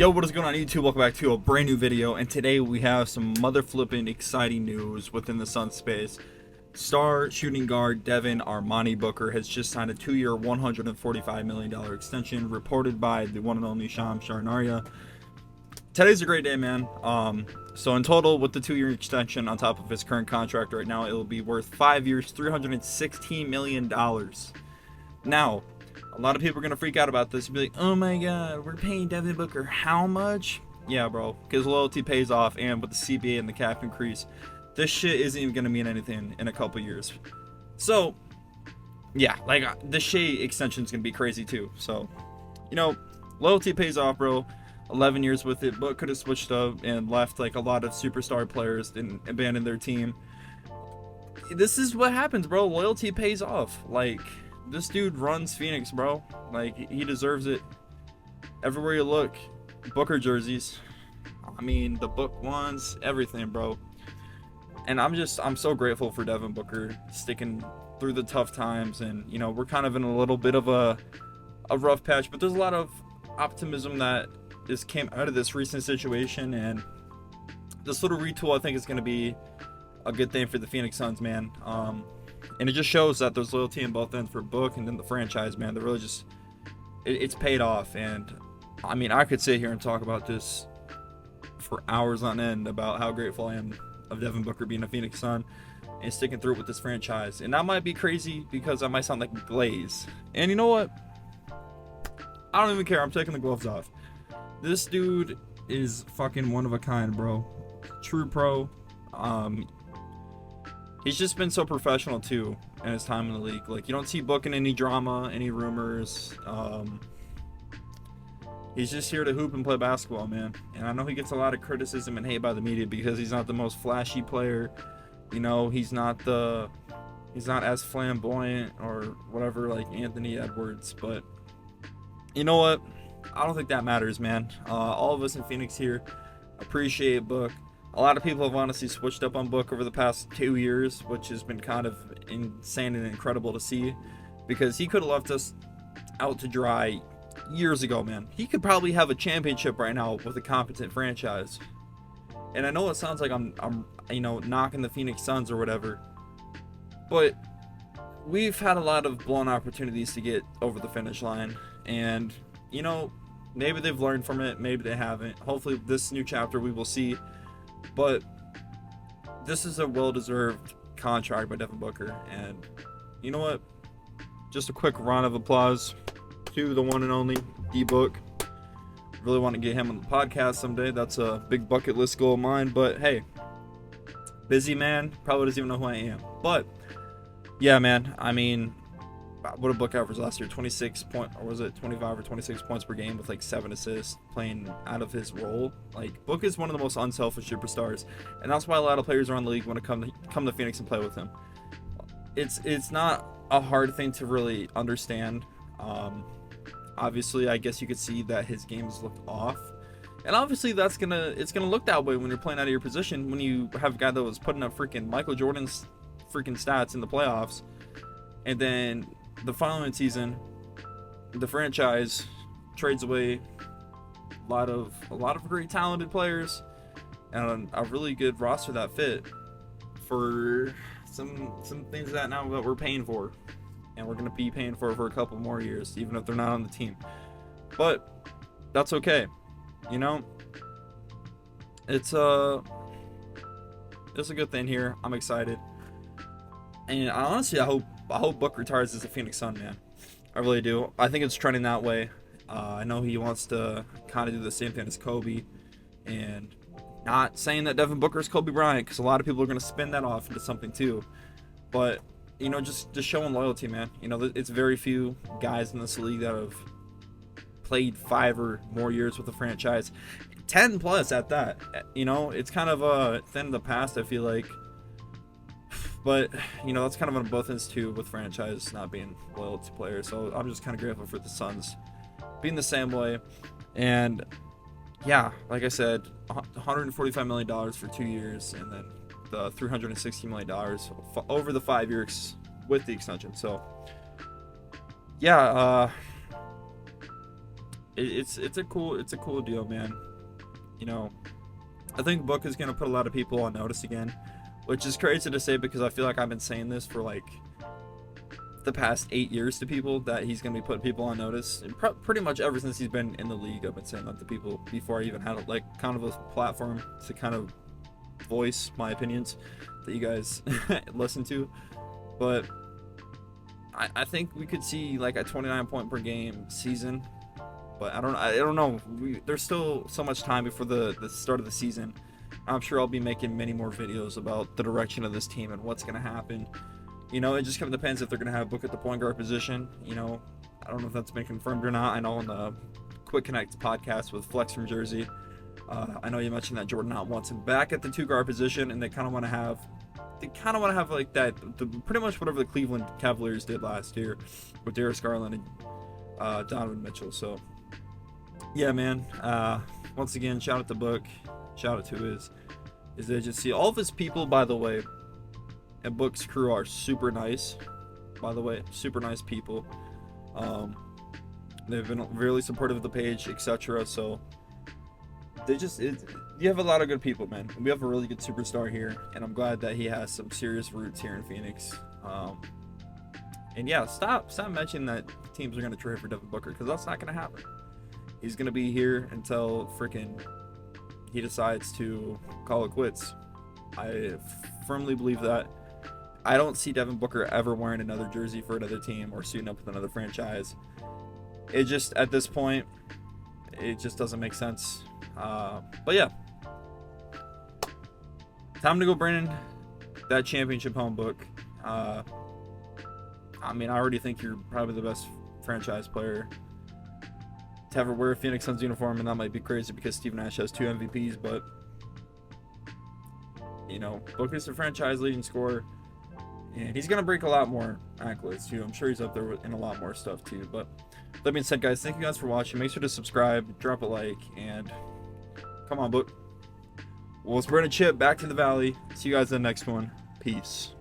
Yo, what is going on YouTube? Welcome back to a brand new video, and today we have some mother flipping exciting news within the Sun space. Star shooting guard Devin Booker has just signed a 2-year, $145 million extension, reported by the one and only Shams Charania. Today's a great day, man. So in total, with the 2-year extension on top of his current contract right now, it will be worth 5 years, $316 million. Now, a lot of people are going to freak out about this and be like, oh my god, we're paying Devin Booker how much? Yeah, bro, because loyalty pays off, and with the CBA and the cap increase, this shit isn't even going to mean anything in a couple years. So, yeah, like, the Shea extension is going to be crazy too. So, you know, loyalty pays off, bro. 11 years with it, but could have switched up and left like a lot of superstar players and abandoned their team. This is what happens, bro. Loyalty pays off. Like, this dude runs Phoenix, bro. Like, he deserves it. Everywhere you look, Booker jerseys. I mean, the book ones, everything, bro. And I'm so grateful for Devin Booker sticking through the tough times. And, you know, we're kind of in a little bit of a rough patch, but there's a lot of optimism that just came out of this recent situation. And this little retool, I think, is going to be a good thing for the Phoenix Suns, man. And it just shows that there's loyalty in both ends for Book and then the franchise, man. They're really just, it's paid off. And I mean, I could sit here and talk about this for hours on end about how grateful I am of Devin Booker being a Phoenix Sun and sticking through with this franchise. And that might be crazy because I might sound like Blaze. And you know what? I don't even care. I'm taking the gloves off. This dude is fucking one of a kind, bro. True pro. He's just been so professional too in his time in the league. Like, you don't see Book in any drama, any rumors. He's just here to hoop and play basketball, man. And I know he gets a lot of criticism and hate by the media because he's not the most flashy player. You know, he's not as flamboyant or whatever like Anthony Edwards. But you know what? I don't think that matters, man. All of us in Phoenix here appreciate Book. A lot of people have honestly switched up on Book over the past 2 years, which has been kind of insane and incredible to see, because he could have left us out to dry years ago, man. He could probably have a championship right now with a competent franchise. And I know it sounds like I'm you know, knocking the Phoenix Suns or whatever, but we've had a lot of blown opportunities to get over the finish line. And, you know, maybe they've learned from it, maybe they haven't. Hopefully this new chapter we will see. But this is a well-deserved contract by Devin Booker. And you know what? Just a quick round of applause to the one and only D-Book. Really want to get him on the podcast someday. That's a big bucket list goal of mine. But hey, busy man, probably doesn't even know who I am. But yeah, man, I mean, what did Book average last year? 26 or was it 25 or 26 points per game with like 7 assists, playing out of his role. Like, Book is one of the most unselfish superstars, and that's why a lot of players around the league want to come to Phoenix and play with him. It's not a hard thing to really understand. Obviously, I guess you could see that his games looked off, and obviously it's gonna look that way when you're playing out of your position, when you have a guy that was putting up freaking Michael Jordan's freaking stats in the playoffs, and then the following season, the franchise trades away a lot of great talented players and a really good roster that fit for some things that now that we're paying for, and we're going to be paying for a couple more years, even if they're not on the team. But that's okay, you know. It's a good thing here. I'm excited, and honestly, I hope Book retires as a Phoenix Sun, man. I really do. I think it's trending that way. I know he wants to kind of do the same thing as Kobe, and not saying that Devin Booker is Kobe Bryant, because a lot of people are going to spin that off into something too. But, you know, just showing loyalty, man. You know, it's very few guys in this league that have played 5 or more years with the franchise, 10 plus at that. You know, it's kind of a thing of the past, I feel like. But, you know, that's kind of on both ends too, with franchise not being loyalty players. So I'm just kind of grateful for the Suns being the same way. And yeah, like I said, $145 million for 2 years, and then the $360 million over the 5 years with the extension. So yeah, it's a cool deal, man. You know, I think Book is gonna put a lot of people on notice again, which is crazy to say because I feel like I've been saying this for like the past 8 years to people that he's gonna be putting people on notice. And pretty much ever since he's been in the league, I've been saying that to people before I even had like kind of a platform to kind of voice my opinions that you guys listen to. But I think we could see like a 29 point per game season, but I don't know. There's still so much time before the start of the season. I'm sure I'll be making many more videos about the direction of this team and what's gonna happen. You know, it just kind of depends if they're gonna have Book at the point guard position. You know, I don't know if that's been confirmed or not. I know on the Quick Connect podcast with Flex from Jersey, I know you mentioned that Jordan Knott wants him back at the two guard position, and they kind of want to have like that, pretty much whatever the Cleveland Cavaliers did last year with Darius Garland and Donovan Mitchell. So yeah, man. Once again, shout out to Book, shout out to his agency, all of his people, by the way. And Book's crew are super nice, by the way, super nice people. They've been really supportive of the page, etc. So you have a lot of good people, man. We have a really good superstar here, and I'm glad that he has some serious roots here in Phoenix. And yeah, stop mentioning that teams are gonna trade for Devin Booker, because that's not gonna happen. He's gonna be here until freaking he decides to call it quits. I firmly believe that. I don't see Devin Booker ever wearing another jersey for another team or suiting up with another franchise. It just, at this point, it just doesn't make sense. But yeah, time to go bring that championship home, Book. I mean, I already think you're probably the best franchise player to ever wear a Phoenix Suns uniform, and that might be crazy because Steve Nash has 2 MVPs, but you know, Book is the franchise leading scorer. And he's going to break a lot more accolades, too. I'm sure he's up there in a lot more stuff, too. But that being said, guys, thank you guys for watching. Make sure to subscribe, drop a like, and come on, Book. We'll spread a chip back to the valley. See you guys in the next one. Peace.